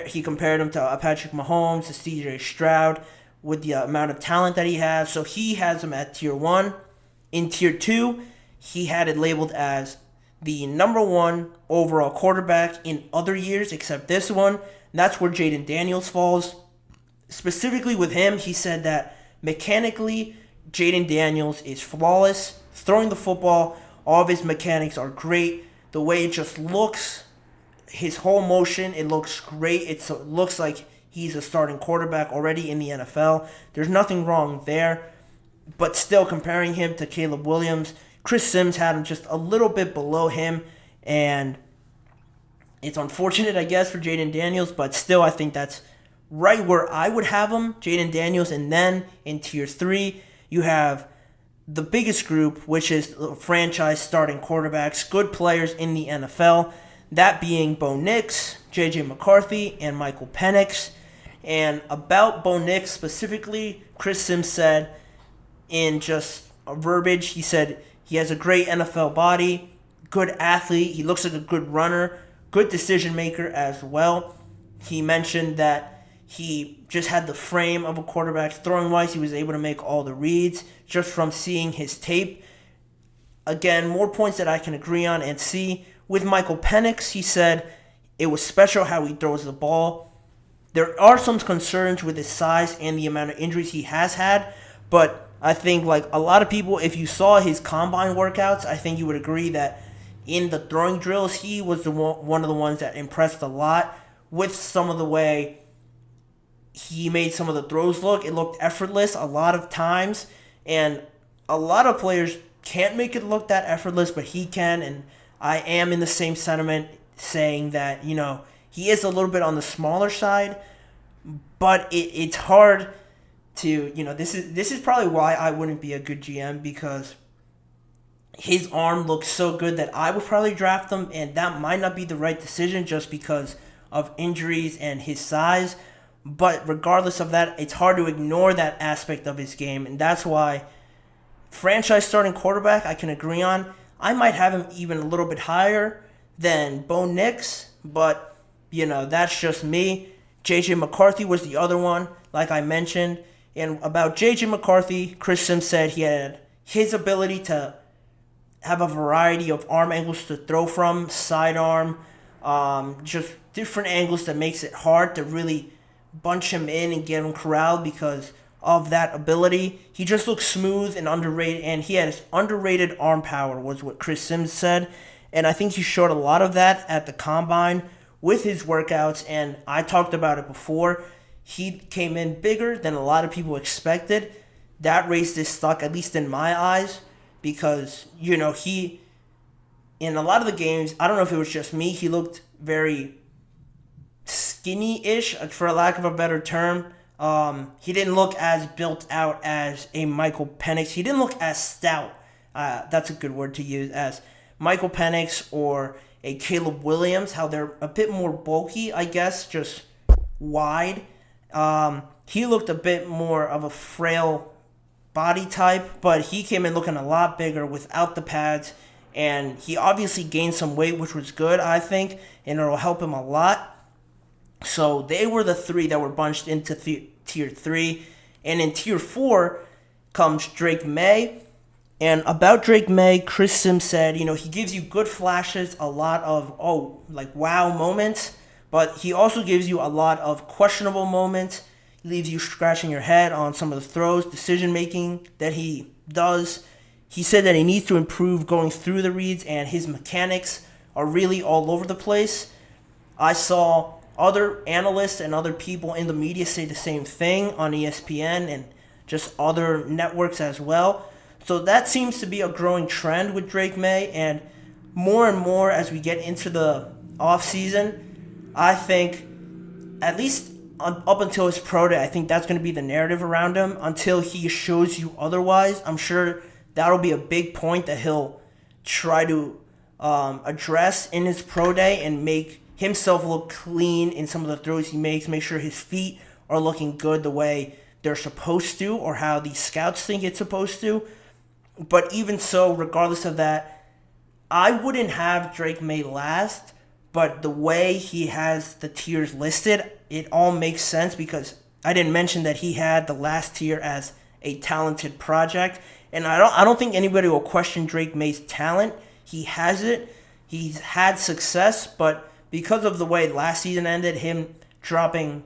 He compared him to Patrick Mahomes, to CJ Stroud, with the amount of talent that he has. So he has him at tier 1. In tier 2, he had it labeled as the number 1 overall quarterback in other years except this one. That's where Jayden Daniels falls. Specifically with him, he said that mechanically, Jayden Daniels is flawless. Throwing the football, all of his mechanics are great. The way it just looks, his whole motion, it looks great. It looks like he's a starting quarterback already in the NFL. There's nothing wrong there. But still, comparing him to Caleb Williams, Chris Sims had him just a little bit below him, and it's unfortunate, I guess, for Jayden Daniels, but still I think that's right where I would have him, Jayden Daniels. And then in tier 3, you have the biggest group, which is franchise starting quarterbacks, good players in the NFL, that being Bo Nix, J.J. McCarthy, and Michael Penix. And about Bo Nix specifically, Chris Sims said in just a verbiage, he said he has a great NFL body, good athlete, he looks like a good runner, good decision maker as well. He mentioned that he just had the frame of a quarterback. Throwing-wise, he was able to make all the reads just from seeing his tape. Again, more points that I can agree on and see. With Michael Penix, he said it was special how he throws the ball. There are some concerns with his size and the amount of injuries he has had, but I think like a lot of people, if you saw his combine workouts, I think you would agree that in the throwing drills, he was one of the ones that impressed a lot with some of the way he made some of the throws look. It looked effortless a lot of times, and a lot of players can't make it look that effortless, but he can, and I am in the same sentiment saying that, he is a little bit on the smaller side, but it's hard to, this is probably why I wouldn't be a good GM, because his arm looks so good that I would probably draft him, and that might not be the right decision just because of injuries and his size. But regardless of that, it's hard to ignore that aspect of his game, and that's why franchise starting quarterback I can agree on. I might have him even a little bit higher than Bo Nix, but, that's just me. J.J. McCarthy was the other one, like I mentioned. And about J.J. McCarthy, Chris Sims said he had his ability to have a variety of arm angles to throw from, sidearm, just different angles that makes it hard to really bunch him in and get him corralled because of that ability. He just looks smooth and underrated, and he has underrated arm power, was what Chris Sims said. And I think he showed a lot of that at the Combine with his workouts, and I talked about it before. He came in bigger than a lot of people expected. That raised his stock, at least in my eyes, because, he, in a lot of the games, I don't know if it was just me, he looked very skinny-ish, for lack of a better term. He didn't look as built out as a Michael Penix. He didn't look as stout. That's a good word to use, as Michael Penix or a Caleb Williams, how they're a bit more bulky, I guess, just wide. He looked a bit more of a frail body type, but he came in looking a lot bigger without the pads, and he obviously gained some weight, which was good, I think, and it'll help him a lot. So they were the three that were bunched into Tier 3. And in Tier 4 comes Drake Maye. And about Drake Maye, Chris Sims said, he gives you good flashes, a lot of, wow moments. But he also gives you a lot of questionable moments. He leaves you scratching your head on some of the throws, decision-making that he does. He said that he needs to improve going through the reads, and his mechanics are really all over the place. I saw other analysts and other people in the media say the same thing on ESPN and just other networks as well. So that seems to be a growing trend with Drake Maye, and more as we get into the offseason, I think, at least up until his pro day, I think that's going to be the narrative around him until he shows you otherwise. I'm sure that'll be a big point that he'll try to address in his pro day and make himself look clean in some of the throws he makes, make sure his feet are looking good the way they're supposed to or how the scouts think it's supposed to. But even so, regardless of that, I wouldn't have Drake Maye last, but the way he has the tiers listed, it all makes sense because I didn't mention that he had the last tier as a talented project, and I don't think anybody will question Drake Maye's talent. He has it. He's had success, but because of the way last season ended, him dropping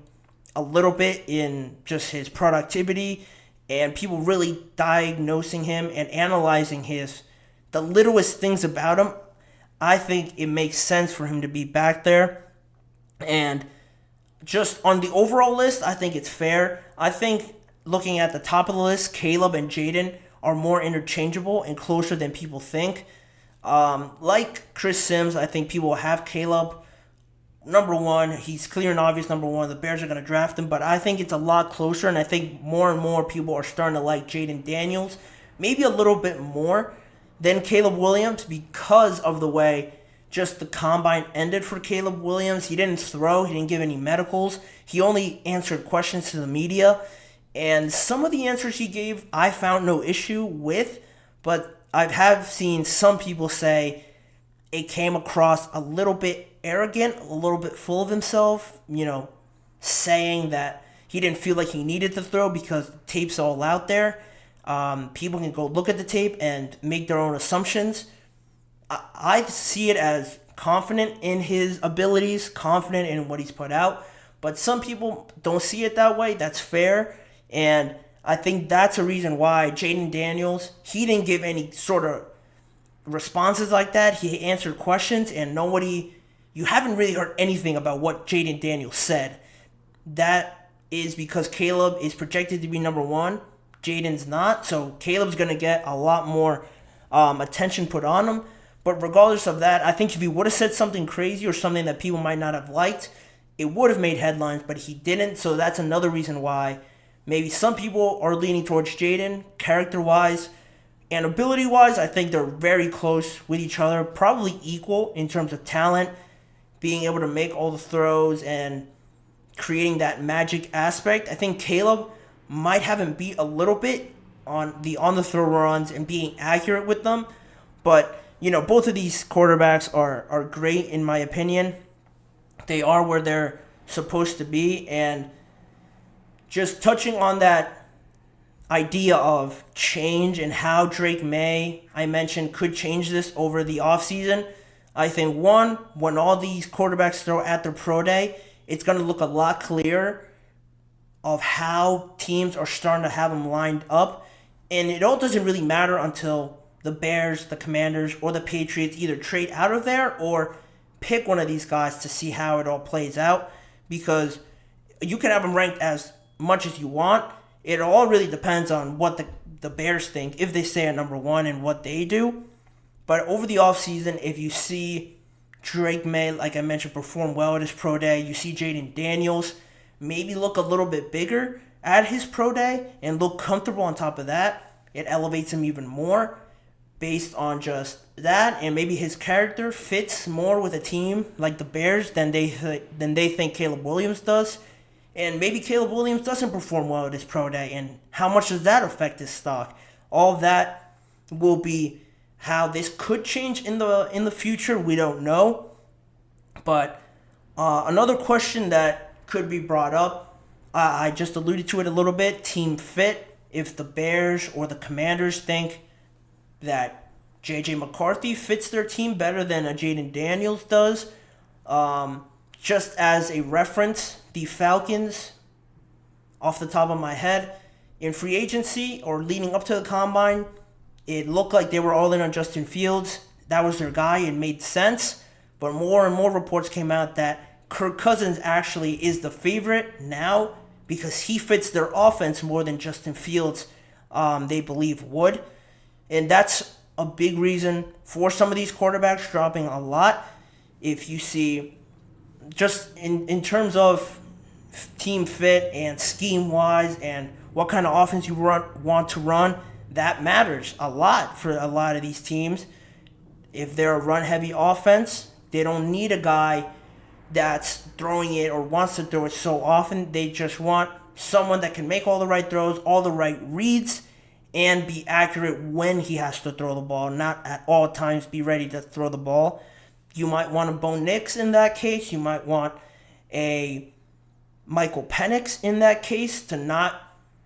a little bit in just his productivity and people really diagnosing him and analyzing the littlest things about him, I think it makes sense for him to be back there. And just on the overall list, I think it's fair. I think looking at the top of the list, Caleb and Jayden are more interchangeable and closer than people think. Like Chris Sims, I think people will have Caleb number one. He's clear and obvious number one. The Bears are going to draft him, but I think it's a lot closer, and I think more and more people are starting to like Jayden Daniels, maybe a little bit more than Caleb Williams because of the way just the Combine ended for Caleb Williams. He didn't throw. He didn't give any medicals. He only answered questions to the media, and some of the answers he gave I found no issue with, but I have seen some people say it came across a little bit arrogant, a little bit full of himself, saying that he didn't feel like he needed to throw because the tape's all out there. People can go look at the tape and make their own assumptions. I see it as confident in his abilities, confident in what he's put out, but some people don't see it that way. That's fair, and I think that's a reason why Jayden Daniels, he didn't give any sort of responses like that. He answered questions, and you haven't really heard anything about what Jayden Daniels said. That is because Caleb is projected to be number one. Jayden's not, so Caleb's going to get a lot more attention put on him. But regardless of that, I think if he would have said something crazy or something that people might not have liked, it would have made headlines, but he didn't. So that's another reason why maybe some people are leaning towards Jayden, character-wise. And ability-wise, I think they're very close with each other, probably equal in terms of talent, being able to make all the throws and creating that magic aspect. I think Caleb might have him beat a little bit on the throw runs and being accurate with them. But, both of these quarterbacks are great in my opinion. They are where they're supposed to be. And just touching on that idea of change and how Drake Maye, I mentioned, could change this over the offseason. I think, one, when all these quarterbacks throw at their pro day, it's going to look a lot clearer of how teams are starting to have him lined up. And it all doesn't really matter until the Bears, the Commanders, or the Patriots either trade out of there or pick one of these guys to see how it all plays out. Because you can have them ranked as much as you want. It all really depends on what the Bears think, if they stay at number one and what they do. But over the offseason, if you see Drake Maye, like I mentioned, perform well at his pro day, you see Jayden Daniels maybe look a little bit bigger at his pro day and look comfortable on top of that, it elevates him even more based on just that, and maybe his character fits more with a team like the Bears than they think Caleb Williams does. And maybe Caleb Williams doesn't perform well at his pro day, and how much does that affect his stock? All of that will be how this could change in the future. We don't know. But another question that could be brought up, I just alluded to it a little bit, team fit. If the Bears or the Commanders think that J.J. McCarthy fits their team better than a Jayden Daniels does. Just as a reference, the Falcons, off the top of my head, in free agency or leading up to the Combine, it looked like they were all in on Justin Fields. That was their guy. It made sense. But more and more reports came out that Kirk Cousins actually is the favorite now because he fits their offense more than Justin Fields, they believe, would. And that's a big reason for some of these quarterbacks dropping a lot. If you see, just in terms of team fit and scheme-wise and what kind of offense you want to run, that matters a lot for a lot of these teams. If they're a run-heavy offense, they don't need a guy that's throwing it or wants to throw it so often. They just want someone that can make all the right throws, all the right reads, and be accurate when he has to throw the ball, not at all times be ready to throw the ball. You might want a Bo Nix in that case. You might want a Michael Penix in that case to not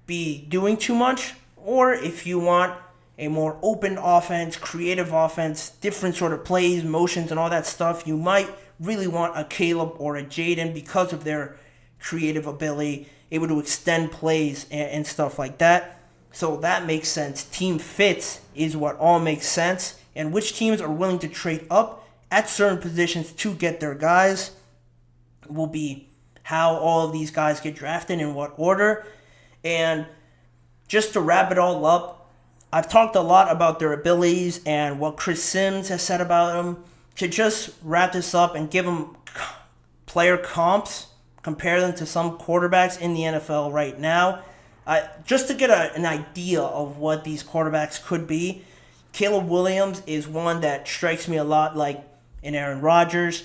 be doing too much. Or if you want a more open offense, creative offense, different sort of plays, motions, and all that stuff, you might really want a Caleb or a Jayden because of their creative ability, able to extend plays and stuff like that. So that makes sense. Team fits is what all makes sense. And which teams are willing to trade up at certain positions to get their guys will be how all of these guys get drafted, in what order. And just to wrap it all up, I've talked a lot about their abilities and what Chris Sims has said about them. To just wrap this up and give them player comps, compare them to some quarterbacks in the NFL right now, just to get an idea of what these quarterbacks could be. Caleb Williams is one that strikes me a lot like an Aaron Rodgers,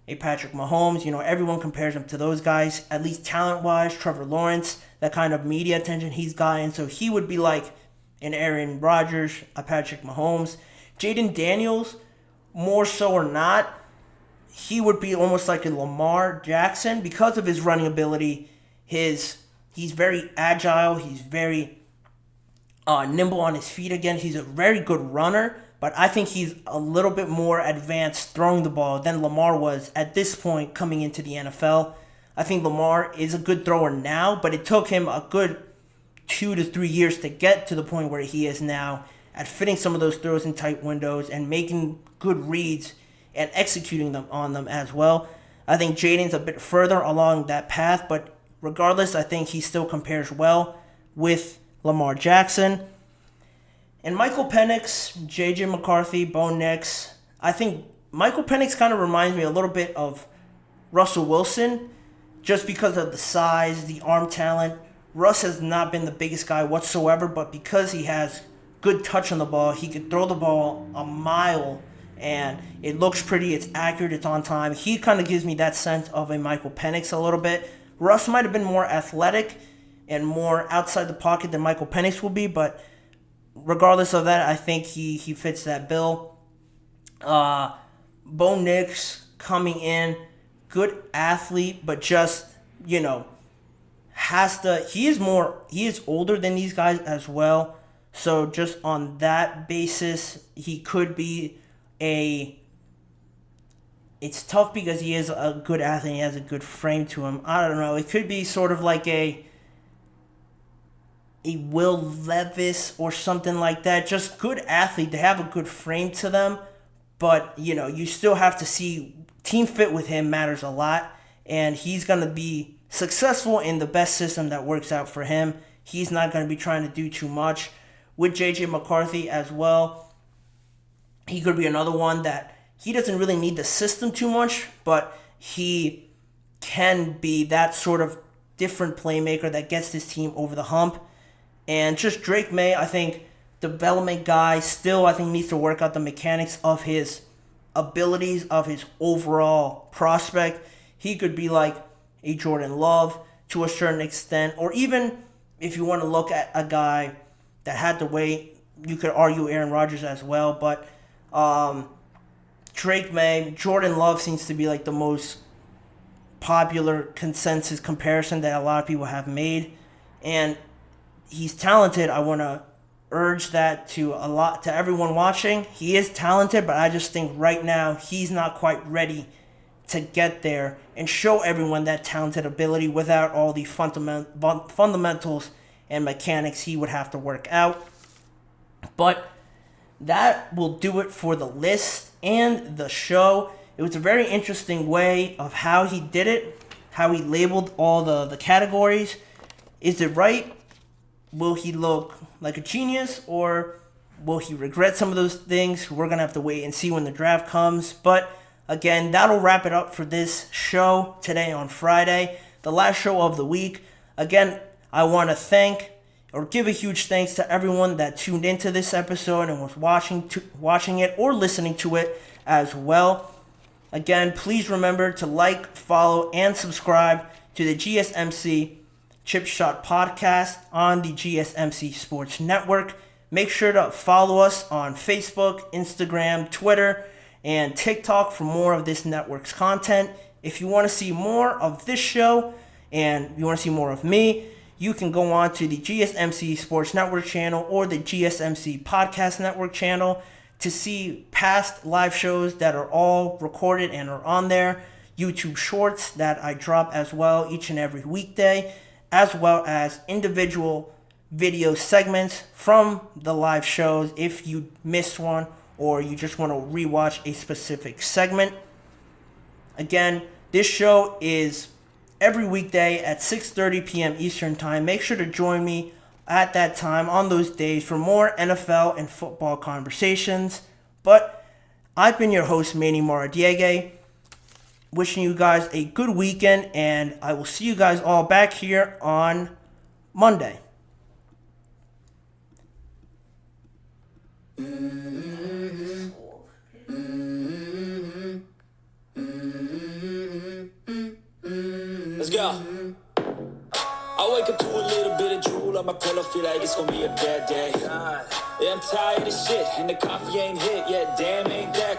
a Patrick Mahomes. You know, everyone compares him to those guys, at least talent-wise. Trevor Lawrence, that kind of media attention he's gotten. So he would be like an Aaron Rodgers, a Patrick Mahomes. Jayden Daniels, more so or not, he would be almost like a Lamar Jackson because of his running ability. He's very agile. He's very nimble on his feet again. He's a very good runner, but I think he's a little bit more advanced throwing the ball than Lamar was at this point coming into the NFL. I think Lamar is a good thrower now, but it took him a good 2 to 3 years to get to the point where he is now at fitting some of those throws in tight windows and making good reads and executing them on them as well. I think Jayden's a bit further along that path, but regardless, I think he still compares well with Lamar Jackson. And Michael Penix, J.J. McCarthy, Bo Nix, I think Michael Penix kind of reminds me a little bit of Russell Wilson just because of the size, the arm talent. Russ has not been the biggest guy whatsoever, but because he has good touch on the ball, he could throw the ball a mile, and it looks pretty, it's accurate, it's on time. He kind of gives me that sense of a Michael Penix a little bit. Russ might have been more athletic and more outside the pocket than Michael Penix will be, but regardless of that, I think he fits that bill. Bo Nix coming in, good athlete, but just, you know, he is older than these guys as well. So just on that basis, he could be it's tough because he is a good athlete, he has a good frame to him. I don't know, it could be sort of like a a Will Levis or something like that. Just good athlete. They have a good frame to them. But, you still have to see team fit with him matters a lot. And he's going to be successful in the best system that works out for him. He's not going to be trying to do too much. With J.J. McCarthy as well, he could be another one that he doesn't really need the system too much, but he can be that sort of different playmaker that gets this team over the hump. And just Drake Maye, I think, development guy, still I think needs to work out the mechanics of his abilities, of his overall prospect. He could be like a Jordan Love to a certain extent, or even if you want to look at a guy that had to wait, you could argue Aaron Rodgers as well, but Drake Maye, Jordan Love seems to be like the most popular consensus comparison that a lot of people have made, and he's talented. I want to urge that to everyone watching. He is talented, but I just think right now he's not quite ready to get there and show everyone that talented ability without all the fundamentals and mechanics he would have to work out. But that will do it for the list and the show. It was a very interesting way of how he did it, how he labeled all the categories. Is it right? Will he look like a genius, or will he regret some of those things? We're going to have to wait and see when the draft comes. But again, that'll wrap it up for this show today on Friday, the last show of the week. Again, I want to thank or give a huge thanks to everyone that tuned into this episode and was watching it or listening to it as well. Again, please remember to like, follow, and subscribe to the GSMC Chip Shot Podcast on the GSMC Sports Network. Make sure to follow us on Facebook, Instagram, Twitter, and TikTok for more of this network's content. If you want to see more of this show and you want to see more of me, you can go on to the GSMC Sports Network channel or the GSMC Podcast Network channel to see past live shows that are all recorded and are on there, YouTube shorts that I drop as well each and every weekday, as well as individual video segments from the live shows if you missed one or you just want to rewatch a specific segment. Again, this show is every weekday at 6:30 p.m. Eastern Time. Make sure to join me at that time on those days for more NFL and football conversations. But I've been your host, Manny Maradiege, wishing you guys a good weekend, and I will see you guys all back here on Monday. Let's go. I wake up to a little bit of drool on my pillow, feel like it's gonna be a bad day. Yeah, I'm tired of shit, and the coffee ain't hit yet. Damn, ain't that